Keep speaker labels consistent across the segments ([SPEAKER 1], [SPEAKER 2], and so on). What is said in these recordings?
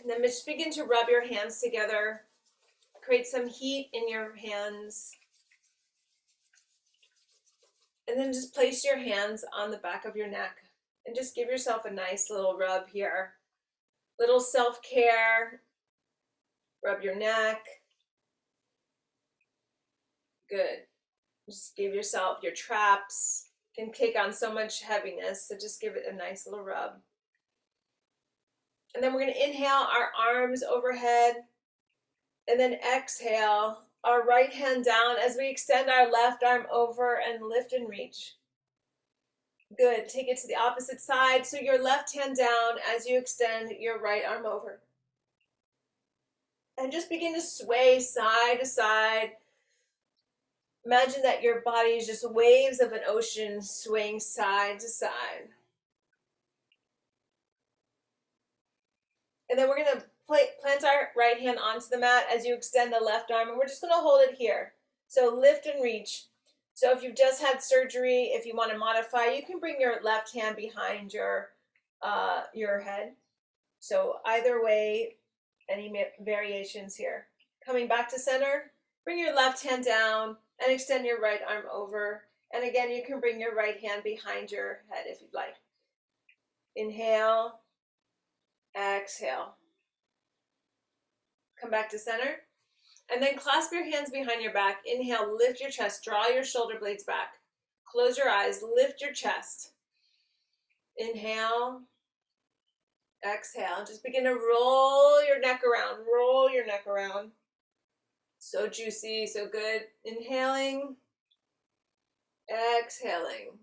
[SPEAKER 1] And then just begin to rub your hands together. Create some heat in your hands. And then just place your hands on the back of your neck and just give yourself a nice little rub here. Little self-care. Rub your neck. Good. Just give yourself your traps. Can take on so much heaviness, so just give it a nice little rub. And then we're going to inhale our arms overhead, and then exhale our right hand down as we extend our left arm over and lift and reach. Good. Take it to the opposite side, so your left hand down as you extend your right arm over. And just begin to sway side to side. Imagine that your body is just waves of an ocean swaying side to side. And then we're going to plant our right hand onto the mat as you extend the left arm, and we're just going to hold it here. So lift and reach. So if you've just had surgery, if you want to modify, you can bring your left hand behind your head. So either way, any variations here. Coming back to center, bring your left hand down and extend your right arm over. And again, you can bring your right hand behind your head if you'd like. Inhale, exhale. Come back to center. And then clasp your hands behind your back. Inhale, lift your chest, draw your shoulder blades back. Close your eyes, lift your chest. Inhale, exhale. Just begin to roll your neck around, roll your neck around. So juicy, so good. Inhaling, exhaling.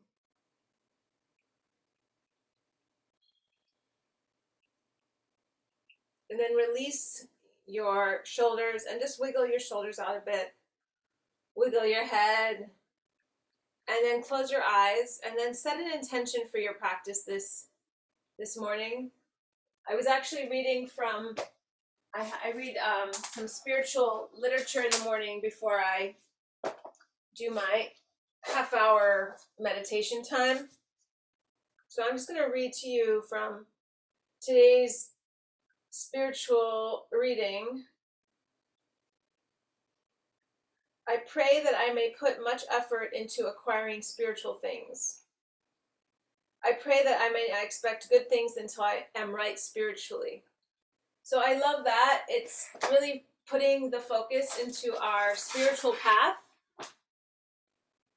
[SPEAKER 1] And then release your shoulders and just wiggle your shoulders out a bit. Wiggle your head. And then close your eyes and then set an intention for your practice this morning. I was actually reading from, I read some spiritual literature in the morning before I do my half-hour meditation time. So I'm just going to read to you from today's spiritual reading. I pray that I may put much effort into acquiring spiritual things. I pray that I may not expect good things until I am right spiritually. So I love that. It's really putting the focus into our spiritual path.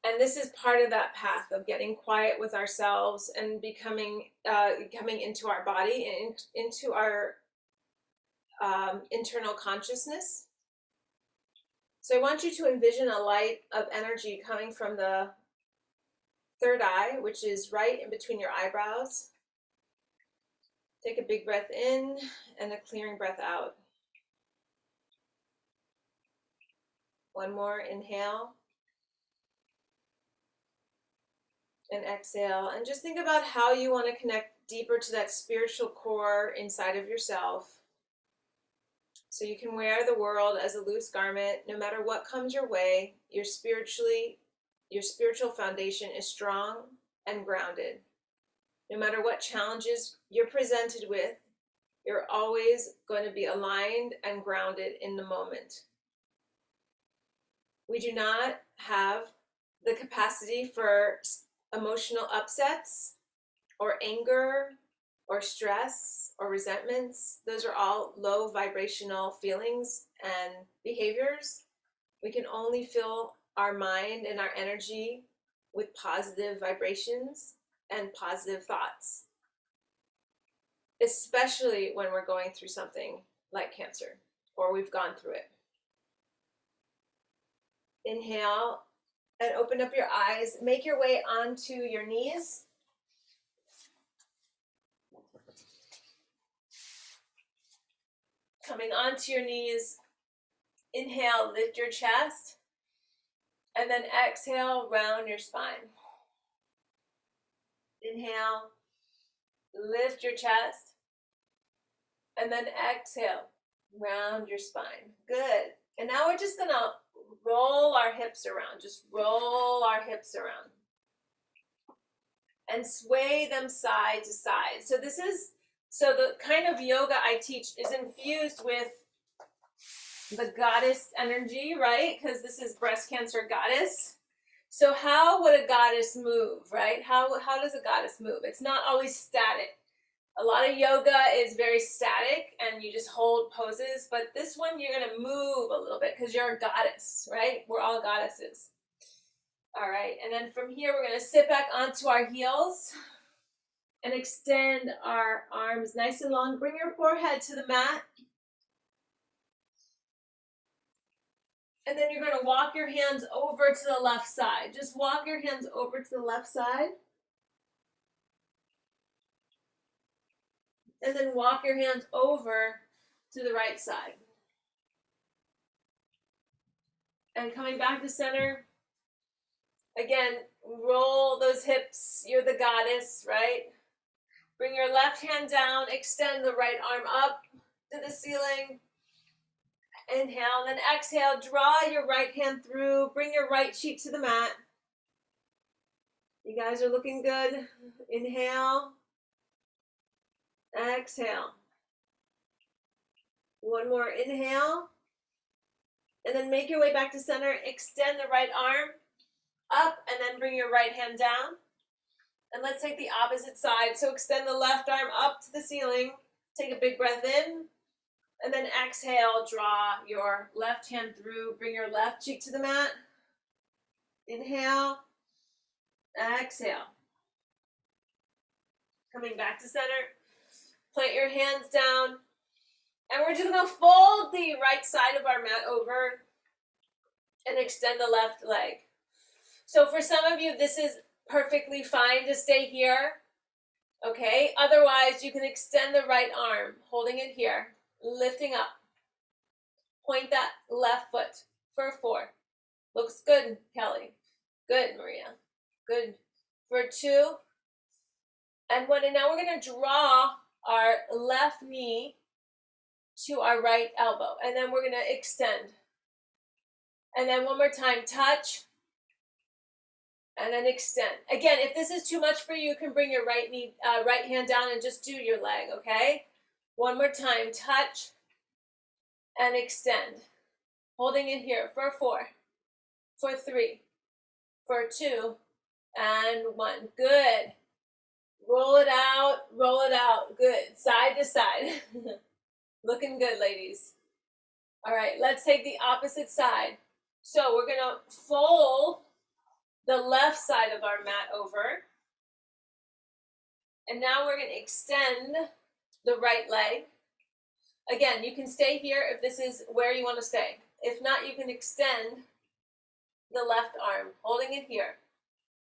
[SPEAKER 1] And this is part of that path of getting quiet with ourselves and coming into our body and into our internal consciousness. So I want you to envision a light of energy coming from the third eye, which is right in between your eyebrows. Take a big breath in and a clearing breath out. One more, inhale. And exhale. And just think about how you want to connect deeper to that spiritual core inside of yourself. So you can wear the world as a loose garment. No matter what comes your way, your spiritual foundation is strong and grounded. No matter what challenges you're presented with, you're always going to be aligned and grounded in the moment. We do not have the capacity for emotional upsets or anger or stress or resentments. Those are all low vibrational feelings and behaviors. We can only fill our mind and our energy with positive vibrations and positive thoughts, especially when we're going through something like cancer or we've gone through it. Inhale and open up your eyes. Make your way onto your knees. Coming onto your knees, inhale, lift your chest, and then exhale, round your spine. Inhale, lift your chest, and then exhale, round your spine. Good. And now we're just going to roll our hips around. Just roll our hips around. And sway them side to side. So this is So the kind of yoga I teach is infused with the goddess energy, right? Because this is breast cancer goddess. So how would a goddess move, right? How does a goddess move? It's not always static. A lot of yoga is very static and you just hold poses, but this one you're going to move a little bit because you're a goddess, right? We're all goddesses. All right, and then from here we're going to sit back onto our heels and extend our arms nice and long. Bring your forehead to the mat. And then you're going to walk your hands over to the left side. Just walk your hands over to the left side. And then walk your hands over to the right side. And coming back to center. Again, roll those hips. You're the goddess, right? Bring your left hand down. Extend the right arm up to the ceiling. Inhale, then exhale. Draw your right hand through. Bring your right cheek to the mat. You guys are looking good. Inhale. Exhale. One more inhale. And then make your way back to center. Extend the right arm up and then bring your right hand down. And let's take the opposite side. So extend the left arm up to the ceiling. Take a big breath in. And then exhale, draw your left hand through. Bring your left cheek to the mat. Inhale. Exhale. Coming back to center. Plant your hands down. And we're just going to fold the right side of our mat over and extend the left leg. So for some of you, this is perfectly fine to stay here. Okay? Otherwise, you can extend the right arm, holding it here, lifting up. Point that left foot for 4. Looks good, Kelly. Good, Maria. Good. For 2. And 1. And now we're going to draw our left knee to our right elbow. And then we're going to extend. And then one more time, touch. And then extend. Again, if this is too much for you, you can bring your right knee, right hand down and just do your leg, okay? One more time, touch and extend. Holding it here for 4, for 3, for 2, and 1. Good. Roll it out. Good. Side to side. Looking good, ladies. All right, let's take the opposite side. So we're going to fold the left side of our mat over. And now we're going to extend the right leg. Again, you can stay here if this is where you want to stay. If not, you can extend the left arm, holding it here.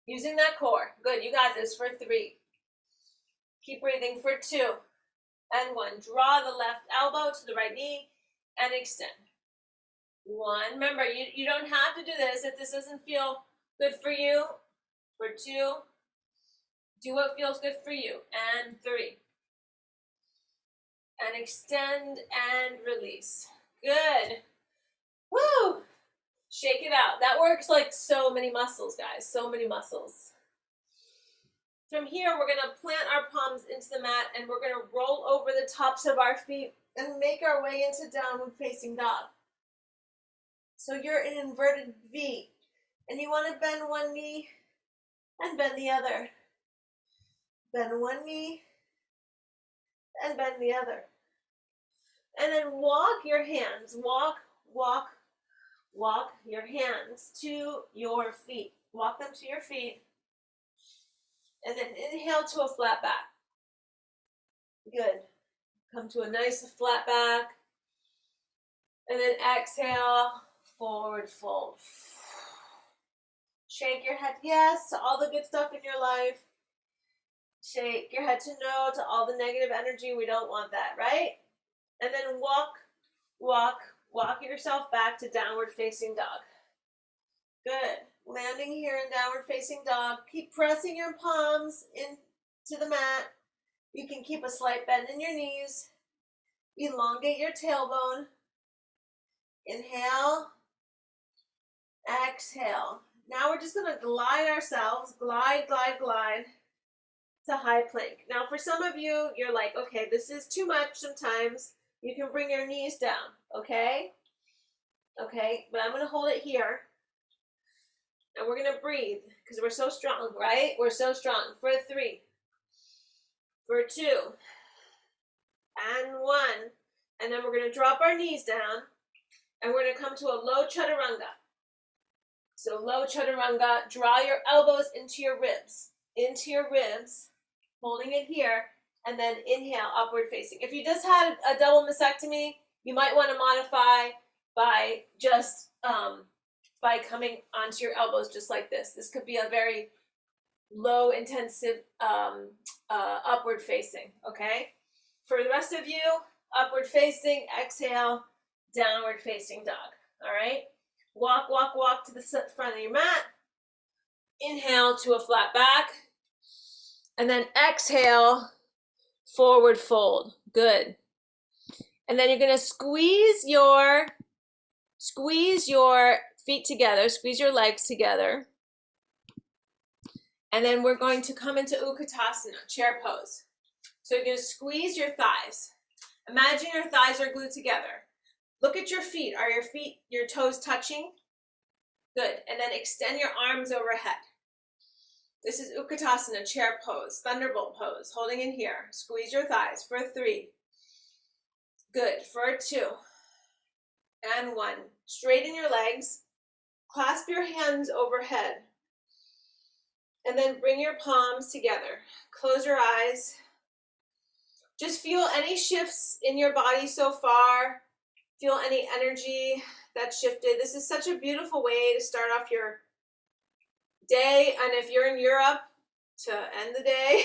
[SPEAKER 1] Using that core. Good, you got this for 3. Keep breathing for 2 and 1. Draw the left elbow to the right knee and extend. 1. Remember, you don't have to do this if this doesn't feel good for you. For 2. Do what feels good for you. And 3. And extend and release. Good. Woo! Shake it out. That works like so many muscles, guys. So many muscles. From here, we're going to plant our palms into the mat and we're going to roll over the tops of our feet and make our way into downward facing dog. So you're in inverted V and you want to bend one knee and bend the other. Bend one knee and bend the other. And then walk your hands. Walk your hands to your feet. Walk them to your feet. And then inhale to a flat back. Good. Come to a nice flat back. And then exhale, forward fold. Shake your head yes to all the good stuff in your life. Shake your head to no to all the negative energy. We don't want that, right? And then walk yourself back to downward facing dog. Good. Landing here in downward facing dog. Keep pressing your palms into the mat. You can keep a slight bend in your knees. Elongate your tailbone. Inhale. Exhale. Now we're just going to glide ourselves. Glide. to high plank. Now for some of you, you're like, okay, this is too much sometimes. You can bring your knees down, okay? Okay, but I'm gonna hold it here. And we're gonna breathe because we're so strong, right? We're so strong. For 3, for 2, and 1. And then we're gonna drop our knees down and we're gonna come to a low chaturanga. So low chaturanga, draw your elbows into your ribs, holding it here, and then inhale, upward facing. If you just had a double mastectomy, you might want to modify by just by coming onto your elbows just like this. This could be a very low intensive upward facing, okay? For the rest of you, upward facing, exhale, downward facing dog, all right? Walk, walk, walk to the front of your mat. Inhale to a flat back. And then exhale, forward fold. Good. And then you're going to squeeze your feet together, squeeze your legs together. And then we're going to come into Utkatasana, chair pose. So you're going to squeeze your thighs. Imagine your thighs are glued together. Look at your feet. Are your toes touching? Good. And then extend your arms overhead. This is Utkatasana, chair pose, thunderbolt pose, holding in here. Squeeze your thighs for 3. Good. For 2. And 1. Straighten your legs. Clasp your hands overhead. And then bring your palms together. Close your eyes. Just feel any shifts in your body so far. Feel any energy that's shifted. This is such a beautiful way to start off your day, and if you're in Europe, to end the day.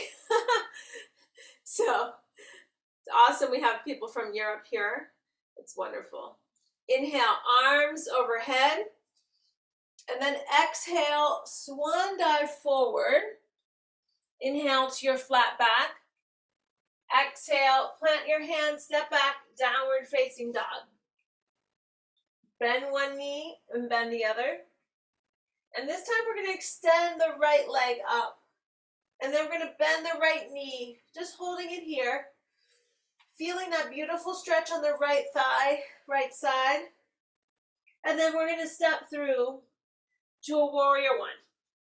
[SPEAKER 1] So it's awesome we have people from Europe here. It's wonderful. Inhale, arms overhead, and then exhale, swan dive forward. Inhale to your flat back. Exhale, plant your hands, step back, downward facing dog. Bend one knee and bend the other. And this time we're going to extend the right leg up. And then we're going to bend the right knee, just holding it here. Feeling that beautiful stretch on the right thigh, right side. And then we're going to step through to a warrior 1.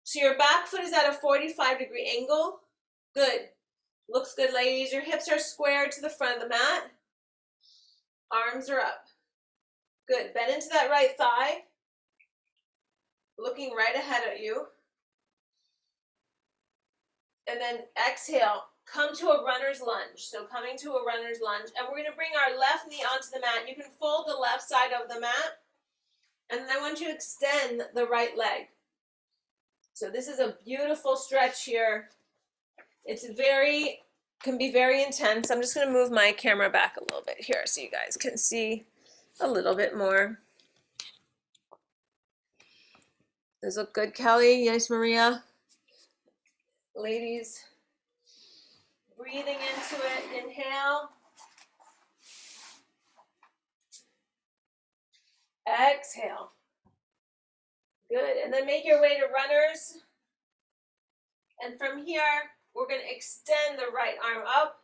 [SPEAKER 1] So your back foot is at a 45-degree angle. Good. Looks good, ladies. Your hips are squared to the front of the mat. Arms are up. Good. Bend into that right thigh. Looking right ahead at you. And then exhale. Come to a runner's lunge. So coming to a runner's lunge. And we're going to bring our left knee onto the mat. You can fold the left side of the mat. And then I want you to extend the right leg. So this is a beautiful stretch here. It's can be very intense. I'm just going to move my camera back a little bit here so you guys can see a little bit more. Those look good, Kelly. Yes, Maria. Ladies, breathing into it. Inhale. Exhale. Good. And then make your way to runners. And from here, we're going to extend the right arm up,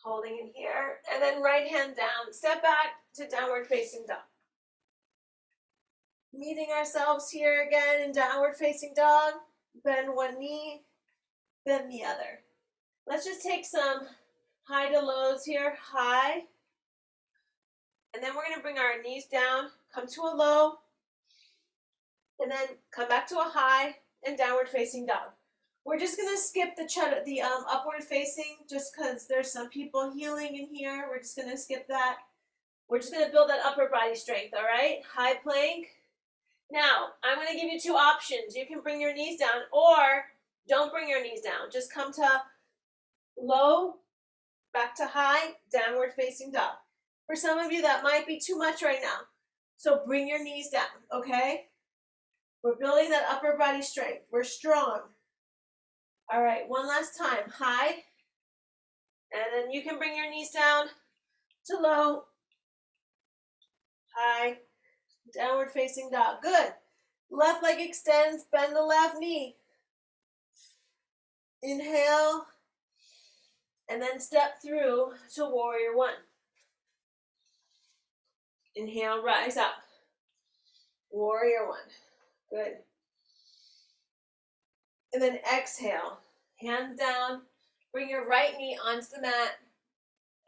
[SPEAKER 1] holding in here, and then right hand down. Step back to downward facing dog. Meeting ourselves here again in downward facing dog. Bend one knee, bend the other. Let's just take some high to lows here. High. And then we're going to bring our knees down, come to a low, and then come back to a high and downward facing dog. We're just going to skip the upward facing just because there's some people healing in here. We're just going to skip that. We're just going to build that upper body strength, all right? High plank. Now, I'm going to give you 2 options. You can bring your knees down or don't bring your knees down. Just come to low, back to high, downward facing dog. For some of you, that might be too much right now. So bring your knees down, okay? We're building that upper body strength. We're strong. All right, one last time. High. And then you can bring your knees down to low. High. Downward facing dog. Good. Left leg extends. Bend the left knee. Inhale, and then step through to warrior one. Inhale, rise up. Warrior one. Good. And then exhale, hands down, bring your right knee onto the mat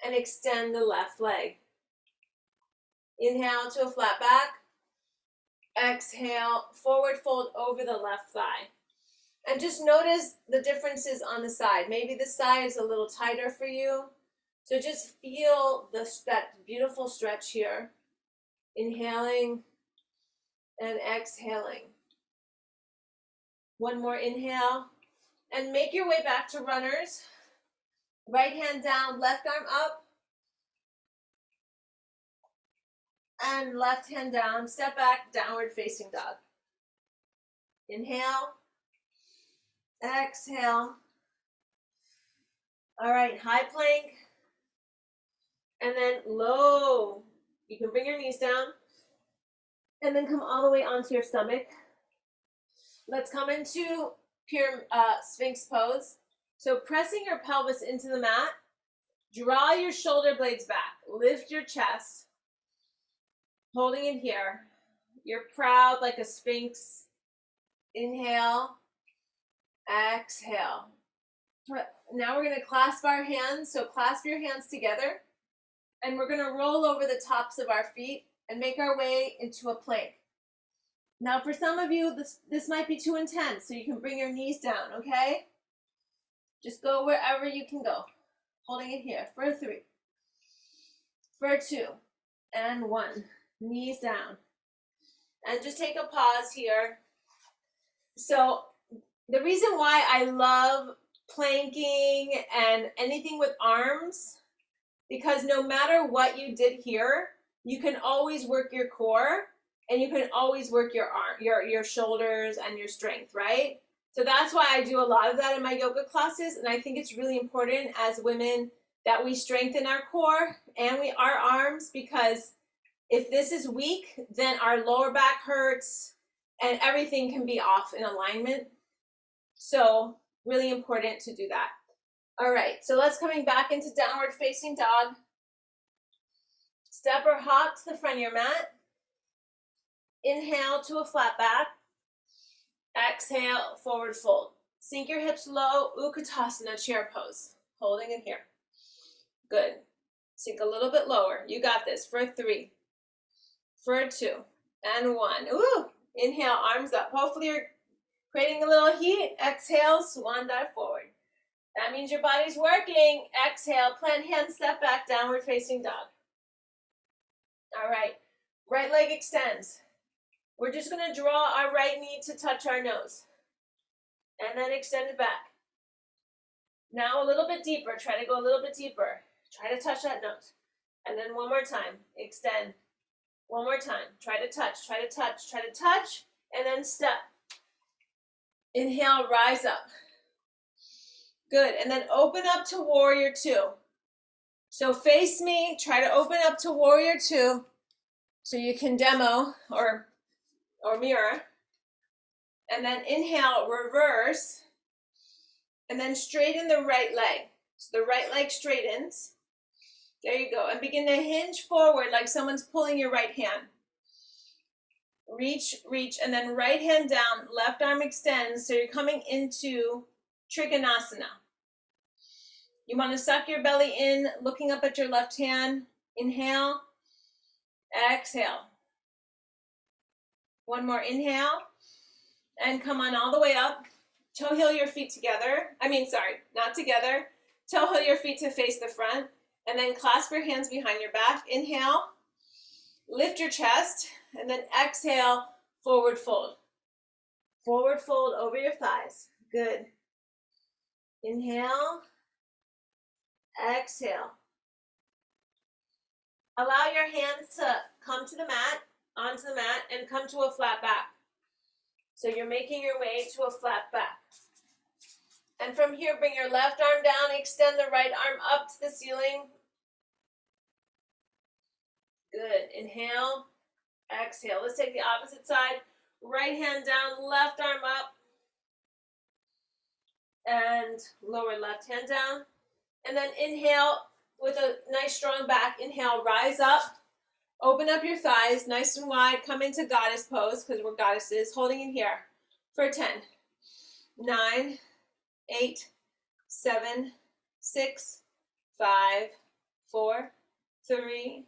[SPEAKER 1] and extend the left leg. Inhale to a flat back. Exhale, forward fold over the left thigh. And just notice the differences on the side. Maybe the side is a little tighter for you. So just feel that beautiful stretch here. Inhaling and exhaling. One more inhale. And make your way back to runners. Right hand down, left arm up. And left hand down, step back, downward facing dog. Inhale. Exhale. All right, high plank. And then low. You can bring your knees down. And then come all the way onto your stomach. Let's come into pure Sphinx pose. So pressing your pelvis into the mat. Draw your shoulder blades back. Lift your chest. Holding it here. You're proud like a Sphinx. Inhale. Exhale. Now we're going to clasp our hands. So clasp your hands together. And we're going to roll over the tops of our feet and make our way into a plank. Now for some of you, this might be too intense, so you can bring your knees down, okay? Just go wherever you can go. Holding it here for 3, for 2, and 1. Knees down. And just take a pause here. So the reason why I love planking and anything with arms, because no matter what you did here, you can always work your core and you can always work your arm, your shoulders and your strength, right? So that's why I do a lot of that in my yoga classes, and I think it's really important as women that we strengthen our core and our arms, because if this is weak, then our lower back hurts and everything can be off in alignment. So really important to do that. All right, so let's coming back into downward facing dog. Step or hop to the front of your mat. Inhale to a flat back. Exhale, forward fold. Sink your hips low, Utkatasana, chair pose. Holding it here. Good. Sink a little bit lower. You got this. For 3, for 2, and 1. Ooh! Inhale, arms up. Hopefully you're creating a little heat. Exhale, swan dive forward. That means your body's working. Exhale, plant hands, step back, downward facing dog. All right, right leg extends. We're just going to draw our right knee to touch our nose. And then extend it back. Now a little bit deeper. Try to go a little bit deeper. Try to touch that nose. And then one more time. Extend. One more time. Try to touch. Try to touch. Try to touch. And then step. Inhale, rise up. Good. And then open up to warrior 2. So face me. Try to open up to warrior 2. So you can demo or mirror. And then inhale, reverse. And then straighten the right leg. So the right leg straightens. There you go. And begin to hinge forward like someone's pulling your right hand. Reach, reach, and then right hand down, left arm extends. So you're coming into Trikonasana. You want to suck your belly in, looking up at your left hand. Inhale. Exhale. One more inhale. And come on all the way up. Toe heel your feet together. Not together. Toe heel your feet to face the front. And then clasp your hands behind your back. Inhale. Lift your chest. And then exhale, forward fold. Forward fold over your thighs. Good. Inhale. Exhale. Allow your hands to come to the mat, onto the mat, and come to a flat back. So you're making your way to a flat back. And from here, bring your left arm down, extend the right arm up to the ceiling. Good. Inhale, exhale. Let's take the opposite side. Right hand down, left arm up. and lower left hand down. And then inhale with a nice strong back. Inhale, rise up. Open up your thighs nice and wide. Come into goddess pose because we're goddesses. Holding in here for 10, 9, 8, 7, 6, 5, 4, 3,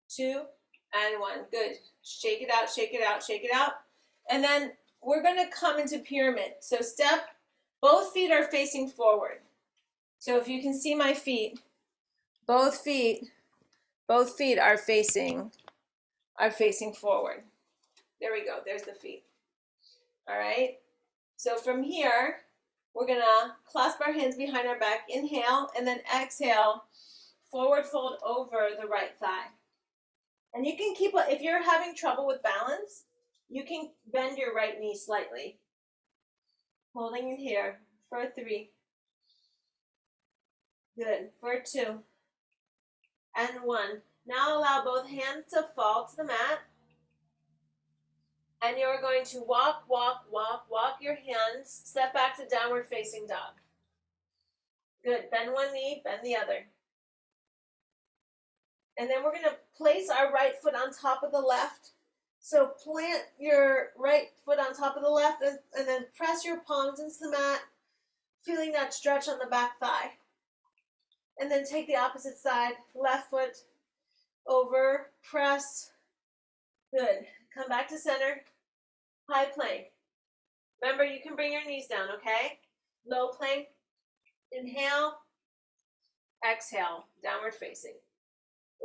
[SPEAKER 1] 2, and 1. Good. Shake it out, shake it out, shake it out. And then we're going to come into pyramid. So both feet are facing forward. So if you can see my feet, both feet are facing forward. There we go. There's the feet. All right. So from here, we're going to clasp our hands behind our back. Inhale, and then exhale, forward fold over the right thigh. And you can keep, if you're having trouble with balance, you can bend your right knee slightly. Holding in here for 3. Good. For 2. And 1. Now allow both hands to fall to the mat. And you're going to walk your hands, step back to downward facing dog. Good. Bend one knee, bend the other. And then we're going to place our right foot on top of the left. So plant your right foot on top of the left and then press your palms into the mat, feeling that stretch on the back thigh. And then take the opposite side, left foot over, press. Good. Come back to center. High plank. Remember, you can bring your knees down, okay? Low plank. Inhale. Exhale. Downward facing.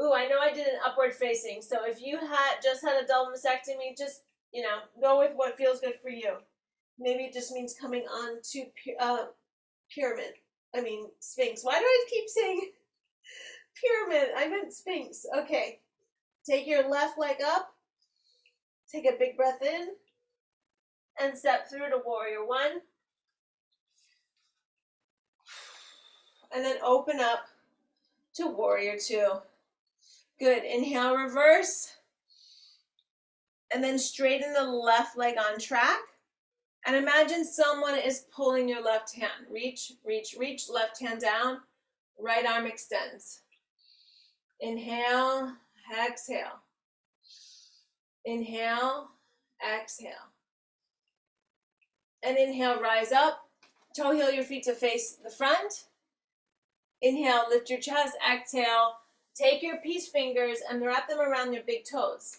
[SPEAKER 1] Ooh, I know I did an upward facing. So if you just had a double mastectomy, just, go with what feels good for you. Maybe it just means coming on to pyramid. Sphinx. Why do I keep saying pyramid? I meant Sphinx. Okay. Take your left leg up. Take a big breath in. And step through to warrior 1. And then open up to warrior 2. Good. Inhale, reverse. And then straighten the left leg on track. And imagine someone is pulling your left hand. Reach, reach, reach. Left hand down. Right arm extends. Inhale, exhale. Inhale, exhale. And inhale, rise up. Toe heel your feet to face the front. Inhale, lift your chest. Exhale, take your peace fingers and wrap them around your big toes.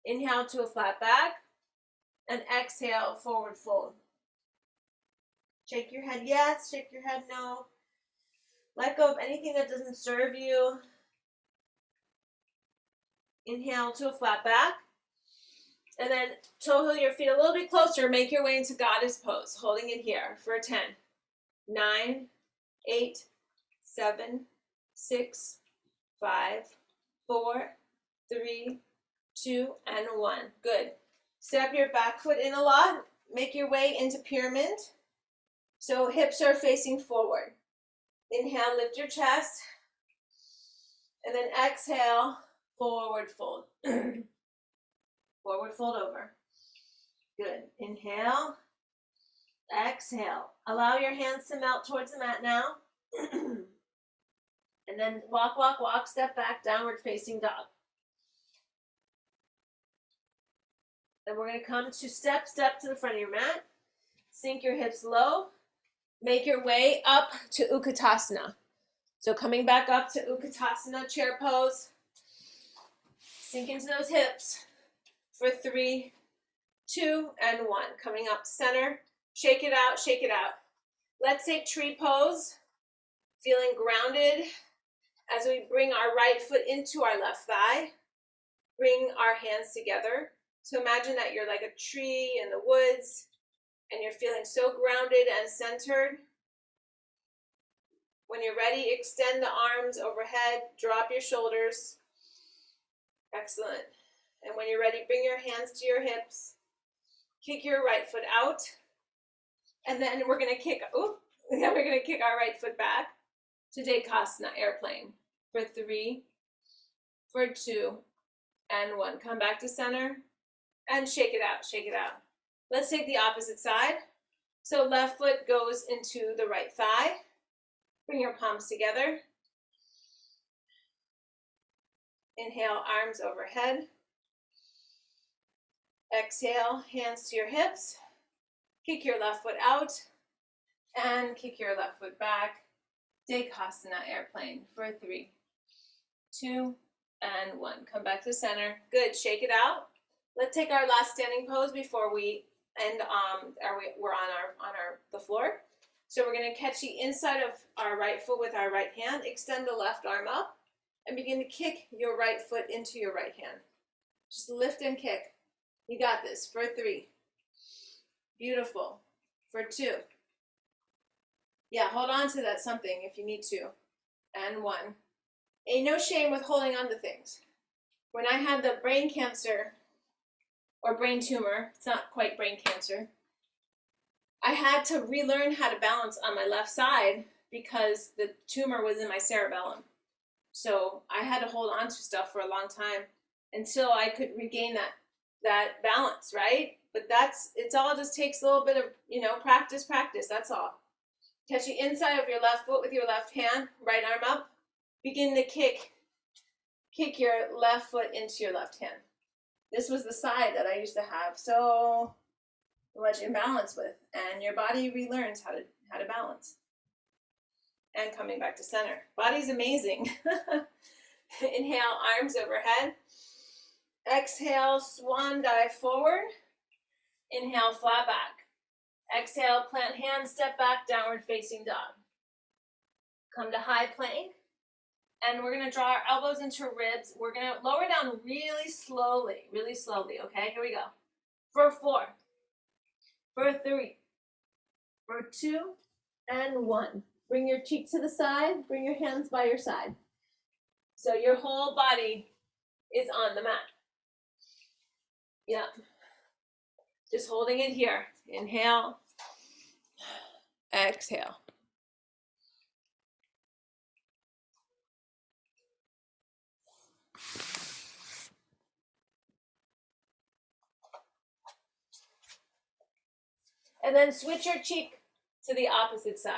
[SPEAKER 1] Inhale to a flat back. And exhale, forward fold. Shake your head yes, shake your head no. Let go of anything that doesn't serve you. Inhale to a flat back. And then toe heel your feet a little bit closer. Make your way into goddess pose, holding it here for 10, 9, 8, 7, 6, 5, 4, 3, 2, and 1. Good. Step your back foot in a lot. Make your way into pyramid. So hips are facing forward. Inhale, lift your chest. And then exhale, forward fold. Forward fold over. Good. Inhale. Exhale. Allow your hands to melt towards the mat now. And then walk, step back, downward facing dog. Then we're going to come to step to the front of your mat. Sink your hips low. Make your way up to Utkatasana. So coming back up to Utkatasana, chair pose. Sink into those hips. For 3, 2, and 1. Coming up to center. Shake it out, shake it out. Let's take tree pose. Feeling grounded as we bring our right foot into our left thigh. Bring our hands together. So imagine that you're like a tree in the woods and you're feeling so grounded and centered. When you're ready, extend the arms overhead. Drop your shoulders. Excellent. And when you're ready, bring your hands to your hips. Kick your right foot out. And then we're going to kick our right foot back to Dekasana, airplane. For 3, for 2, and 1. Come back to center and shake it out, shake it out. Let's take the opposite side. So left foot goes into the right thigh. Bring your palms together. Inhale, arms overhead. Exhale, hands to your hips. Kick your left foot out and kick your left foot back. Dekasana airplane for 3, 2, and 1. Come back to center. Good. Shake it out. Let's take our last standing pose before we end. We're on the floor. So we're going to catch the inside of our right foot with our right hand. Extend the left arm up and begin to kick your right foot into your right hand. Just lift and kick. You got this. For 3. Beautiful. For 2. Yeah, hold on to that something if you need to. And 1. Ain't no shame with holding on to things. When I had the brain cancer, or brain tumor, it's not quite brain cancer, I had to relearn how to balance on my left side because the tumor was in my cerebellum. So I had to hold on to stuff for a long time until I could regain that balance, right? But it's all just takes a little bit of, practice, that's all. Catch the inside of your left foot with your left hand, right arm up. Begin to kick your left foot into your left hand. This was the side that I used to have so much imbalance with, and your body relearns how to balance. And coming back to center. Body's amazing. Inhale, arms overhead. Exhale, swan dive forward. Inhale, flat back. Exhale, plant hands, step back, downward facing dog. Come to high plank. And we're going to draw our elbows into ribs. We're going to lower down really slowly, okay? Here we go. For 4, for 3, for 2, and 1. Bring your cheek to the side, bring your hands by your side. So your whole body is on the mat. Yeah. Just holding it here. Inhale, exhale. And then switch your cheek to the opposite side.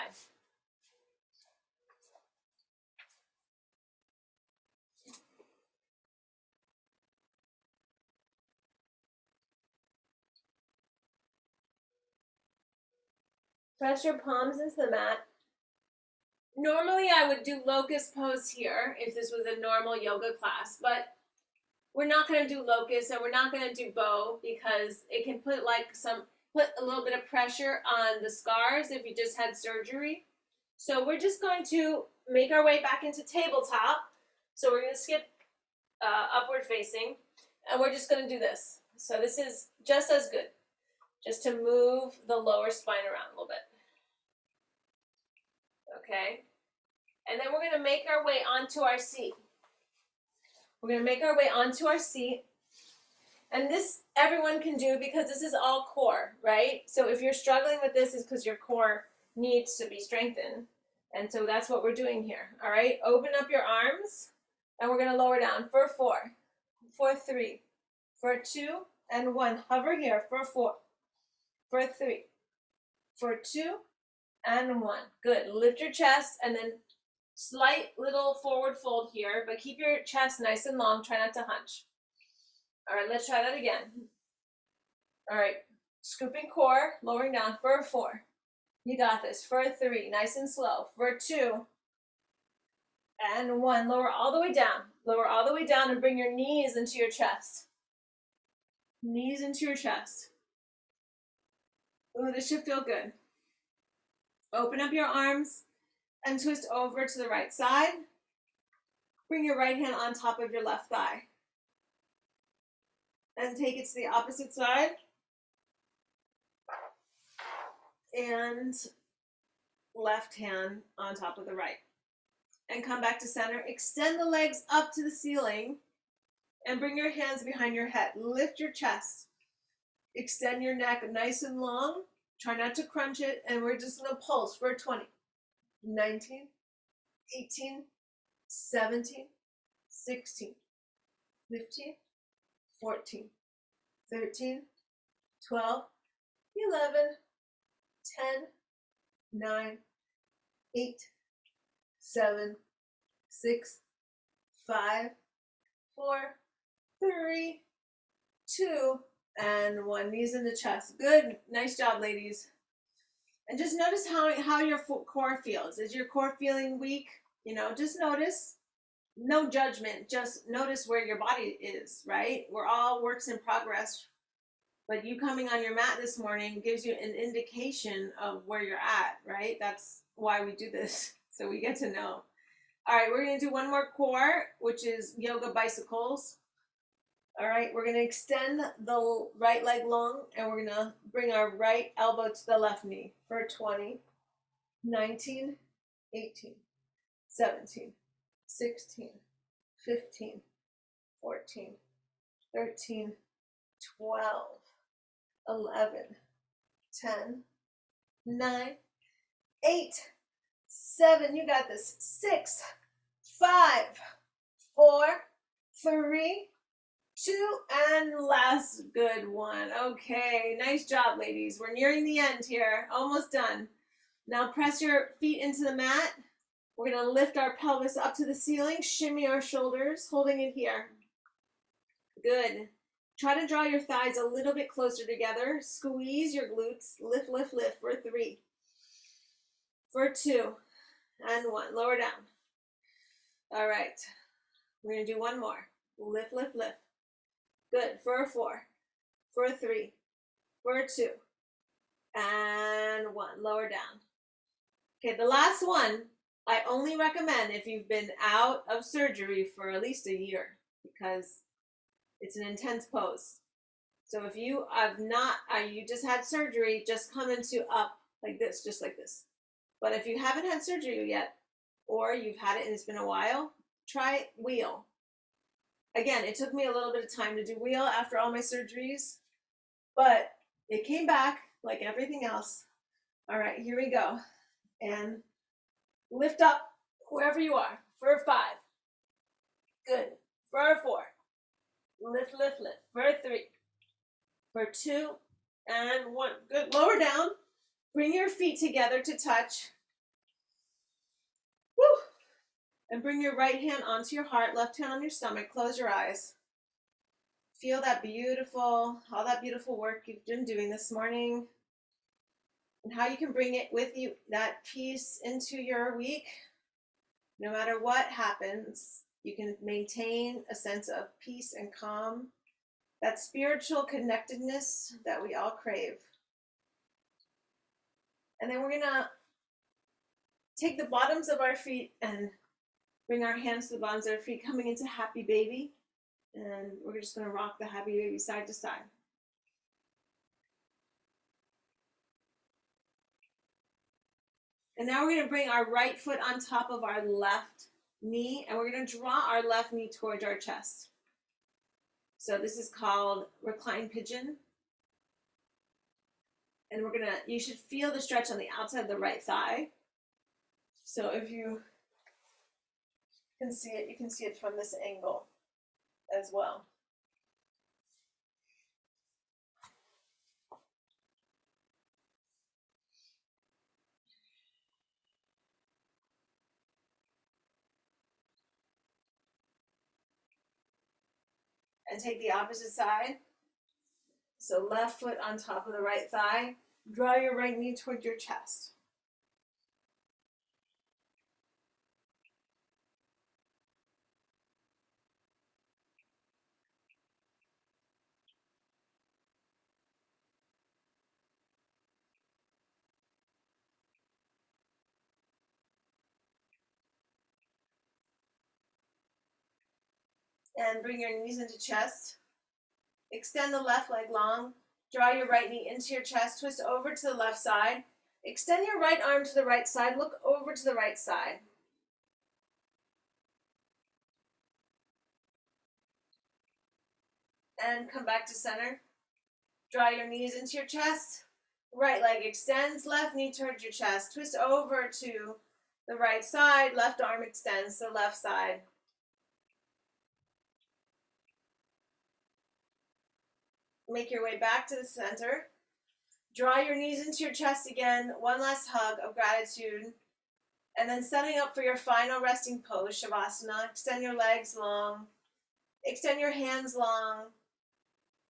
[SPEAKER 1] Press your palms into the mat. Normally I would do locust pose here if this was a normal yoga class, but we're not going to do locust and we're not going to do bow because it can put a little bit of pressure on the scars if you just had surgery. So we're just going to make our way back into tabletop. So we're going to skip upward facing, and we're just going to do this. So this is just as good, just to move the lower spine around a little bit. Okay? And then we're going to make our way onto our seat. We're going to make our way onto our seat. And this everyone can do because this is all core, right? So if you're struggling with this, it's because your core needs to be strengthened. And so that's what we're doing here. All right? Open up your arms, and we're going to lower down for 4, for 3, for 2, and 1. Hover here for 4, for 3, for 2, and 1. Good. Lift your chest, and then slight little forward fold here, but keep your chest nice and long. Try not to hunch. All right, let's try that again. All right, scooping core, lowering down for 4. You got this. For 3, nice and slow. For 2, and 1. Lower all the way down. Lower all the way down and bring your knees into your chest. Knees into your chest. Oh, this should feel good. Open up your arms and twist over to the right side. Bring your right hand on top of your left thigh. And take it to the opposite side. And left hand on top of the right. And come back to center. Extend the legs up to the ceiling. And bring your hands behind your head. Lift your chest. Extend your neck nice and long. Try not to crunch it. And we're just going to pulse for 20. 19, 18, 17, 16, 15, 14, 13, 12, 11, 10, 9, 8, 7, 6, 5, 4, 3, 2, and 1. Knees in the chest. Good. Nice job, ladies. And just notice how your core feels. Is your core feeling weak? You know, just notice. No judgment. Just notice where your body is, right? We're all works in progress. But you coming on your mat this morning gives you an indication of where you're at, right? That's why we do this. So we get to know. All right, we're going to do one more core, which is yoga bicycles. All right, we're going to extend the right leg long, and we're going to bring our right elbow to the left knee for 20, 19, 18, 17, 16, 15, 14, 13, 12, 11, 10, 9, 8, 7, you got this, 6, 5, 4, 3, 2, and last good one. Okay, nice job, ladies. We're nearing the end here, almost done. Now press your feet into the mat. We're gonna lift our pelvis up to the ceiling, shimmy our shoulders, holding it here. Good. Try to draw your thighs a little bit closer together. Squeeze your glutes. Lift, lift, lift for 3, for 2, and 1. Lower down. All right. We're going to do one more. Lift, lift, lift. Good. For 4, for 3, for 2, and 1. Lower down. Okay, the last one I only recommend if you've been out of surgery for at least a year, because it's an intense pose. So if you have not, you just had surgery, just come into up like this, just like this. But if you haven't had surgery yet, or you've had it and it's been a while, try wheel. Again, it took me a little bit of time to do wheel after all my surgeries, but it came back like everything else. All right, here we go. And lift up wherever you are for 5. Good. For 4. Lift, lift, lift. For 3. For 2 and 1. Good. Lower down. Bring your feet together to touch. Woo. And bring your right hand onto your heart, left hand on your stomach. Close your eyes. Feel that beautiful, all that beautiful work you've been doing this morning, and how you can bring it with you, that peace, into your week. No matter what happens, you can maintain a sense of peace and calm, that spiritual connectedness that we all crave. And then we're going to take the bottoms of our feet and bring our hands to the bottoms of our feet, coming into happy baby. And we're just going to rock the happy baby side to side. And now we're going to bring our right foot on top of our left knee, and we're going to draw our left knee towards our chest. So this is called reclined pigeon. And you should feel the stretch on the outside of the right thigh. So if you can see it, you can see it from this angle as well. And take the opposite side. So left foot on top of the right thigh. Draw your right knee toward your chest. And bring your knees into chest. Extend the left leg long. Draw your right knee into your chest. Twist over to the left side. Extend your right arm to the right side. Look over to the right side. And come back to center. Draw your knees into your chest. Right leg extends. Left knee towards your chest. Twist over to the right side. Left arm extends to the left side. Make your way back to the center. Draw your knees into your chest again. One last hug of gratitude. And then setting up for your final resting pose, Shavasana. Extend your legs long. Extend your hands long.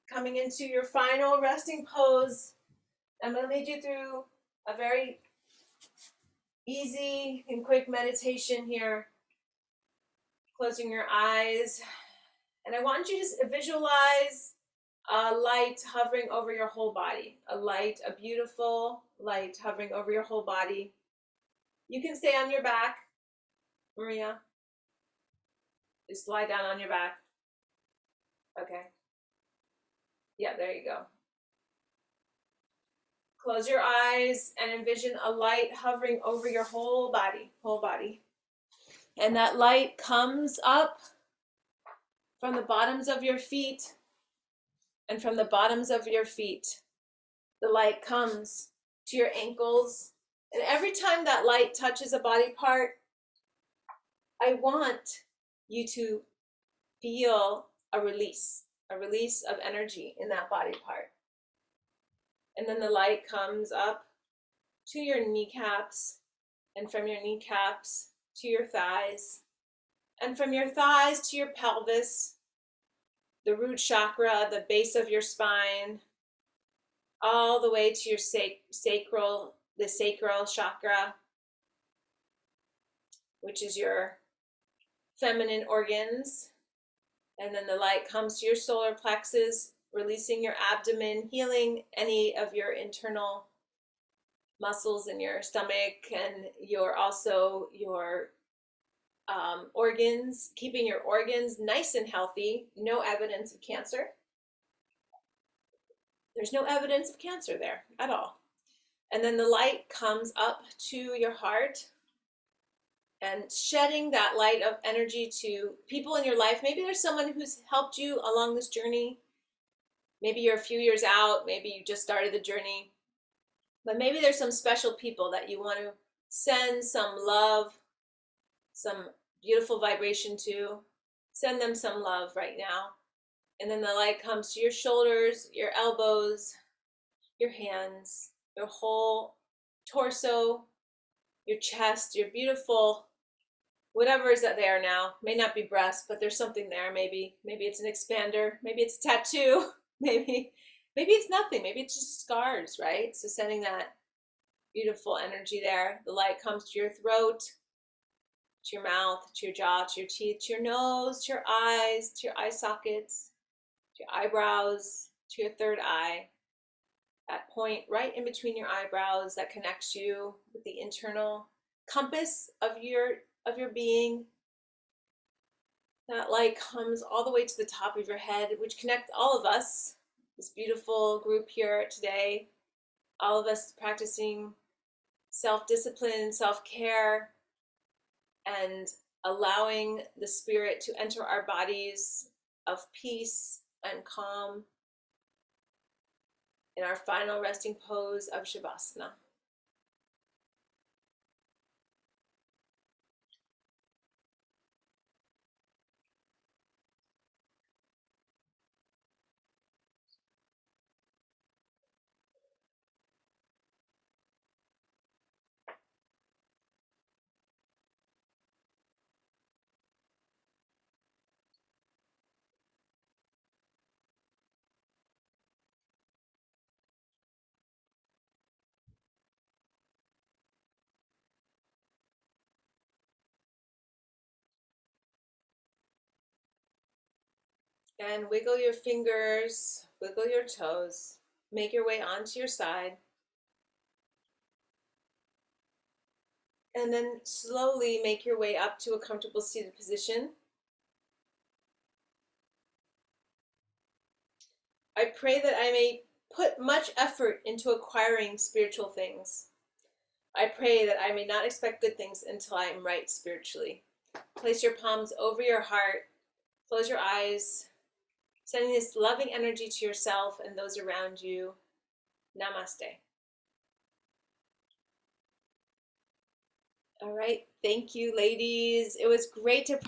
[SPEAKER 1] Coming into your final resting pose. I'm going to lead you through a very easy and quick meditation here. Closing your eyes. And I want you to visualize a light hovering over your whole body. A beautiful light hovering over your whole body. You can stay on your back, Maria. Just lie down on your back. Okay. Yeah, there you go. Close your eyes and envision a light hovering over your whole body. And that light comes up from the bottoms of your feet, and from the bottoms of your feet, the light comes to your ankles. And every time that light touches a body part, I want you to feel a release of energy in that body part. And then the light comes up to your kneecaps, and from your kneecaps to your thighs, and from your thighs to your pelvis, the root chakra, the base of your spine, all the way to your sacral chakra, which is your feminine organs. And then the light comes to your solar plexus, releasing your abdomen, healing any of your internal muscles in your stomach, and your organs, keeping your organs nice and healthy. No evidence of cancer. There's no evidence of cancer there at all. And then the light comes up to your heart, and shedding that light of energy to people in your life. Maybe there's someone who's helped you along this journey. Maybe you're a few years out, maybe you just started the journey, but maybe there's some special people that you want to send some love, some beautiful vibration to. Send them some love right now. And then the light comes to your shoulders, your elbows, your hands, your whole torso, your chest, your beautiful, whatever is that they are now. May not be breasts, but there's something there. Maybe it's an expander. Maybe it's a tattoo. Maybe it's nothing. Maybe it's just scars, right? So sending that beautiful energy there. The light comes to your throat, to your mouth, to your jaw, to your teeth, to your nose, to your eyes, to your eye sockets, to your eyebrows, to your third eye. That point right in between your eyebrows that connects you with the internal compass of your being. That light comes all the way to the top of your head, which connects all of us, this beautiful group here today, all of us practicing self-discipline, self-care, and allowing the spirit to enter our bodies of peace and calm in our final resting pose of Shavasana. And wiggle your fingers, wiggle your toes, make your way onto your side. And then slowly make your way up to a comfortable seated position. I pray that I may put much effort into acquiring spiritual things. I pray that I may not expect good things until I am right spiritually. Place your palms over your heart, close your eyes, sending this loving energy to yourself and those around you. Namaste. All right, thank you, ladies. It was great to